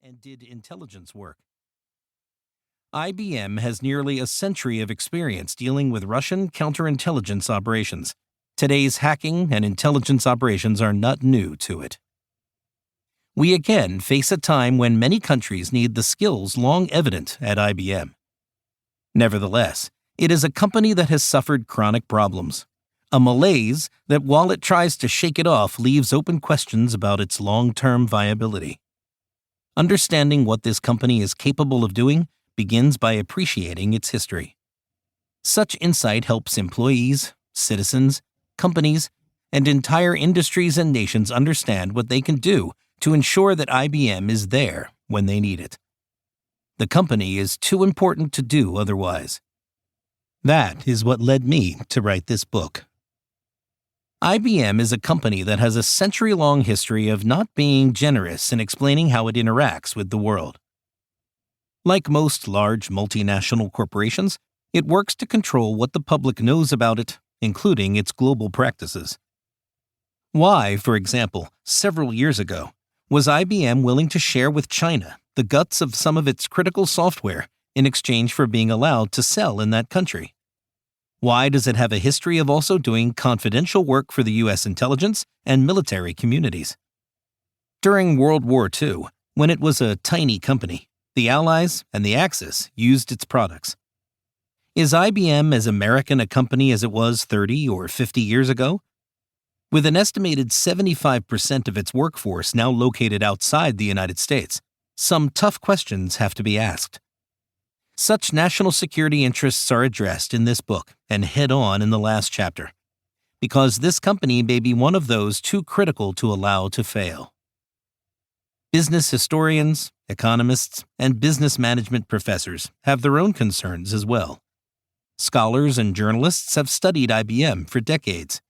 and did intelligence work. IBM has nearly a century of experience dealing with Russian counterintelligence operations. Today's hacking and intelligence operations are not new to it. We again face a time when many countries need the skills long evident at IBM. Nevertheless, it is a company that has suffered chronic problems, a malaise that, while it tries to shake it off, leaves open questions about its long-term viability. Understanding what this company is capable of doing begins by appreciating its history. Such insight helps employees, citizens, companies, and entire industries and nations understand what they can do to ensure that IBM is there when they need it. The company is too important to do otherwise. That is what led me to write this book. IBM is a company that has a century-long history of not being generous in explaining how it interacts with the world. Like most large multinational corporations, it works to control what the public knows about it, including its global practices. Why, for example, several years ago, was IBM willing to share with China the guts of some of its critical software in exchange for being allowed to sell in that country? Why does it have a history of also doing confidential work for the U.S. intelligence and military communities? During World War II, when it was a tiny company, the Allies and the Axis used its products. Is IBM as American a company as it was 30 or 50 years ago? With an estimated 75% of its workforce now located outside the United States, some tough questions have to be asked. Such national security interests are addressed in this book and head-on in the last chapter, because this company may be one of those too critical to allow to fail. Business historians, economists, and business management professors have their own concerns as well. Scholars and journalists have studied IBM for decades.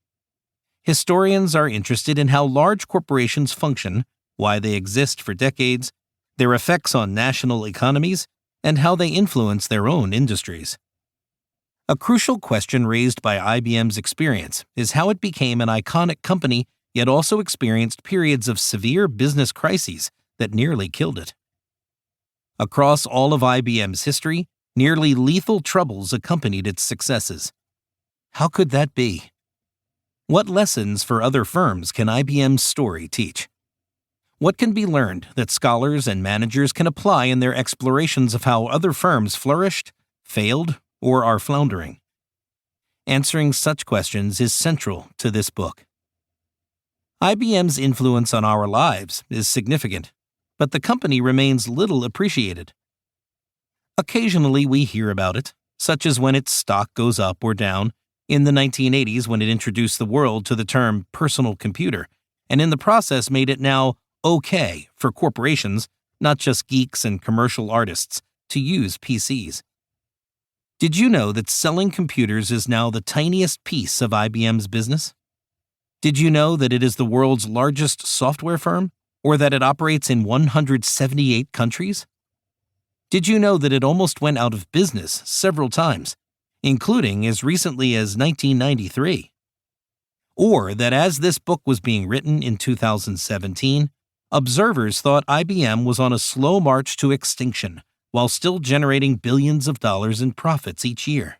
Historians are interested in how large corporations function, why they exist for decades, their effects on national economies, and how they influence their own industries. A crucial question raised by IBM's experience is how it became an iconic company yet also experienced periods of severe business crises that nearly killed it. Across all of IBM's history, nearly lethal troubles accompanied its successes. How could that be? What lessons for other firms can IBM's story teach? What can be learned that scholars and managers can apply in their explorations of how other firms flourished, failed, or are floundering? Answering such questions is central to this book. IBM's influence on our lives is significant, but the company remains little appreciated. Occasionally we hear about it, such as when its stock goes up or down, in the 1980s when it introduced the world to the term personal computer, and in the process made it now okay for corporations, not just geeks and commercial artists, to use PCs. Did you know that selling computers is now the tiniest piece of IBM's business? Did you know that it is the world's largest software firm, or that it operates in 178 countries? Did you know that it almost went out of business several times, including as recently as 1993? Or that as this book was being written in 2017, observers thought IBM was on a slow march to extinction while still generating billions of dollars in profits each year.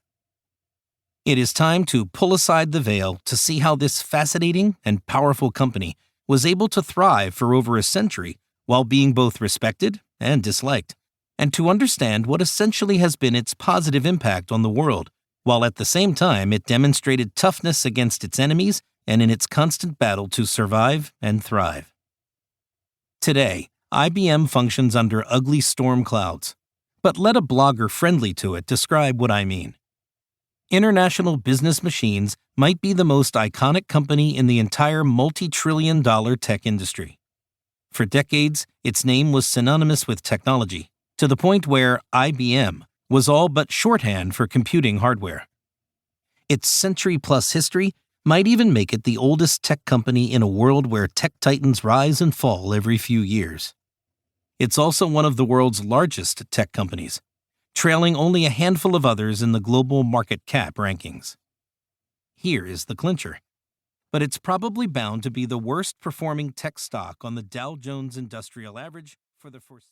It is time to pull aside the veil to see how this fascinating and powerful company was able to thrive for over a century while being both respected and disliked, and to understand what essentially has been its positive impact on the world, while at the same time it demonstrated toughness against its enemies and in its constant battle to survive and thrive. Today, IBM functions under ugly storm clouds, but let a blogger friendly to it describe what I mean. International Business Machines might be the most iconic company in the entire multi-trillion-dollar tech industry. For decades, its name was synonymous with technology, to the point where IBM was all but shorthand for computing hardware. Its century-plus history might even make it the oldest tech company in a world where tech titans rise and fall every few years. It's also one of the world's largest tech companies, trailing only a handful of others in the global market cap rankings. Here is the clincher. But it's probably bound to be the worst performing tech stock on the Dow Jones Industrial Average for the foreseeable.